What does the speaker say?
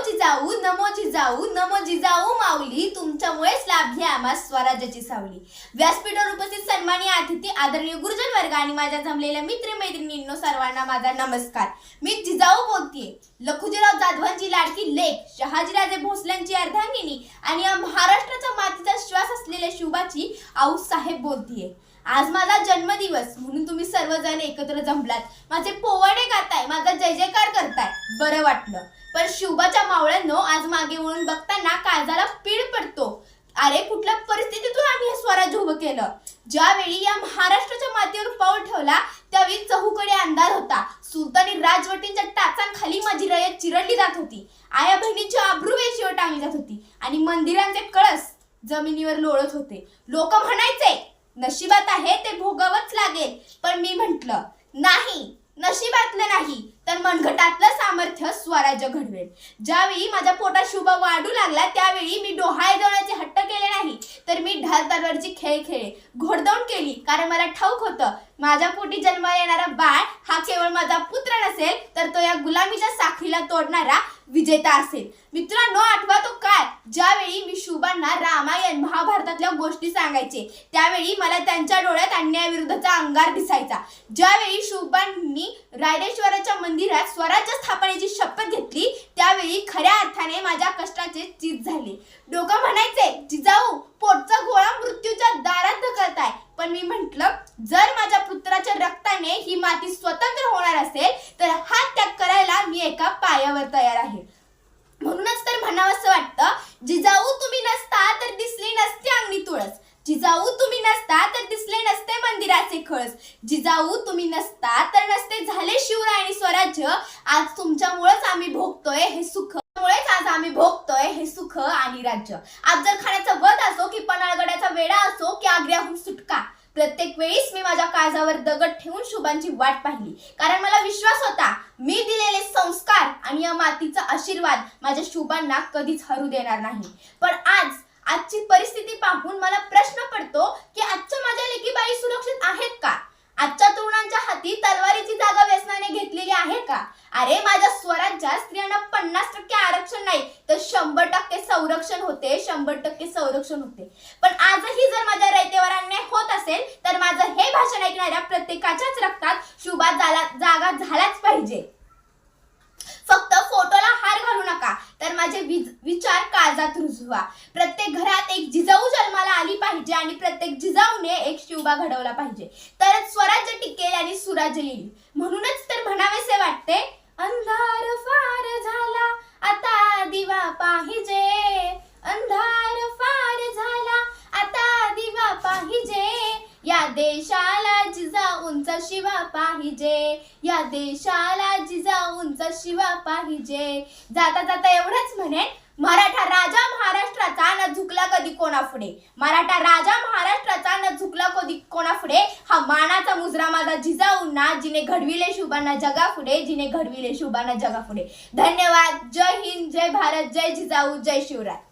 जिजाऊ, नमो जिजाऊ, नमो जिजाऊ माऊली, तुमच्यामुळेच लाभली आम्हा स्वराज्याची सावली. व्यासपीठावर उपस्थित सन्माननीय अतिथी, आदरणीय गुरुजन वर्ग आणि माझ्या जमलेल्या मित्रमैत्रिणींनो, सर्वांना माझा नमस्कार. मी जिजाऊ बोलतेय. लखुजीराव जाधवांची लाडकी लेक, शहाजीराजे भोसल्यांची अर्धांगिनी आणि या महाराष्ट्राच्या मातीचा श्वास असलेल्या शिवबाची आऊसाहेब बोलतेय. आज माझा जन्मदिवस म्हणून तुम्ही सर्वजण एकत्र जमलात. माझे पोवाडे गाताय, माझा जय जयकार करताय, बरं वाटलं. पण शिवबाच्या मावळ्यांनो, आज मागे वळून बघताना काळजाला पीड पडतो. अरे, कुठल्या परिस्थितीतून आम्ही हे स्वराज्य उभं केलं. ज्यावेळी या महाराष्ट्राच्या मातीवर पाऊल ठेवला त्यावेळी चहूकडे अंधार होता. सुलतानी राजवटींच्या टाचांखाली माझी रयत चिरडली जात होती. आया बहिणीची आबरू वेशीवर टांगली जात होती आणि मंदिरांचे कळस जमिनीवर लोळत होते. लोक म्हणायचे, नशिबात आहे ते भोगावंच लागेल. पण मी म्हटलं, नाही, नशिबातलं नाही तर मनगटातलं सामर्थ्य स्वराज्य घडवेल. ज्यावेळी माझ्या पोटात शुभा वाढू लागला त्यावेळी मी डोहाळे जाण्याचे हट्ट केले नाही, तर मी ढाल तलवारची खेळ खेळले, घोडदौड केली. कारण मला ठाऊक होतं, माझ्या पोटी जन्माला येणारा बाळ हा केवळ माझा पुत्र नसेल, तर तो या गुलामीच्या साखळीला तोडणारा विजेता असेल. मित्रांनो, आठवा तो काळ ज्यावेळी मी शुभांना रामायण महाभारतातल्या गोष्टी सांगायचे. त्यावेळी मला त्यांच्या डोळ्यात अन्यायाविरुद्धचा अंगार दिसायचा. ज्यावेळी शुभांनी रायरेश्वराच्या मंदिरात स्वराज्य स्थापनेची शपथ घेतली त्यावेळी खऱ्या अर्थाने माझ्या कष्टाचे चीज झाले. लोक म्हणायचे, जिजाऊ, पोटचा गोळा मृत्यूच्या दारात ढकलताय. पण मी म्हटलं, जर माझ्या पुत्राच्या रक्ताने ही माती स्वतंत्र होणार असेल तर हा त्याग करायला मी एका पायावर तयार आहे. म्हणूनच तर म्हणावंसं वाटतं, जिजाऊ तुम्ही नसता तर दिसली नसती अंगणी तुळस. जिजाऊ तुम्ही नसता तर दिसले नसते मंदिराचे कळस. जिजाऊ तुम्ही नसता तर नसते झाले शिवराय आणि स्वराज्य. आज तुमच्यामुळेच आम्ही भोगतोय हे सुख. आज आम्ही भोगतोय हे सुख आणि राज्य. अफजल खानाचा वध असो की पन्हाळगडाचा वेढा असो की आग्र्याहून सुटका, प्रत्येक वेळीच मी माझ्या काळजावर दगड ठेवून शुभांची वाट पाहिली. कारण मला विश्वास होता, मी दिलेले संस्कार आणि या मातीचा आशीर्वाद माझ्या शुभांना कधीच हरू देणार नाही. पण आजची परिस्थिती पाहून मला प्रश्न पडतो की आजच्या माझ्या लेकीबाई सुरक्षित आहेत का? आजच्या तरुणांच्या हाती तलवारीची जागा व्यसनाने घेतलेली आहे का? अरे, माझ्या स्वराज्यात स्त्रियांना 50% आरक्षण नाही तर 100% संरक्षण होते, 100% संरक्षण होते. पण आजही जर माझ्या रयतेवर अन्याय होत असेल तर माझं हे भाषण ऐकणाऱ्या प्रत्येकाच्याच रक्तात शुभा जागा झालाच पाहिजे. फक्त फोटोला हार घालू नका, तर माझे विचार काळजात रुजवा. प्रत्येक घरात एक जिजाऊ जन्माला आली पाहिजे आणि प्रत्येक जिजाऊने एक शिवबा घडवला पाहिजे, तरच स्वराज्य टिकेल आणि सुराज्य येईल. म्हणूनच तर म्हणावेसे वाटते, अंधार फार झाला आता दिवा पाहिजे. अंधार फार झाला आता दिवा पाहिजे. या देशाला जिजाऊंचा शिवा पाहिजे. या देशाला जिजाऊंचा शिवा पाहिजे. जाता जाता एवढंच म्हणेन, मराठा राजा महाराष्ट्राचा न झुकला कधी कोणापुढे. मराठा राजा महाराष्ट्राचा न झुकला कधी कोणापुढे. हा मानाचा मुजरा माझा जिजाऊंना, जिने घडविले शुभांना जगापुढे, जिने घडविले शुभांना जगापुढे. धन्यवाद. जय हिंद, जय भारत, जय जिजाऊ, जय शिवराय.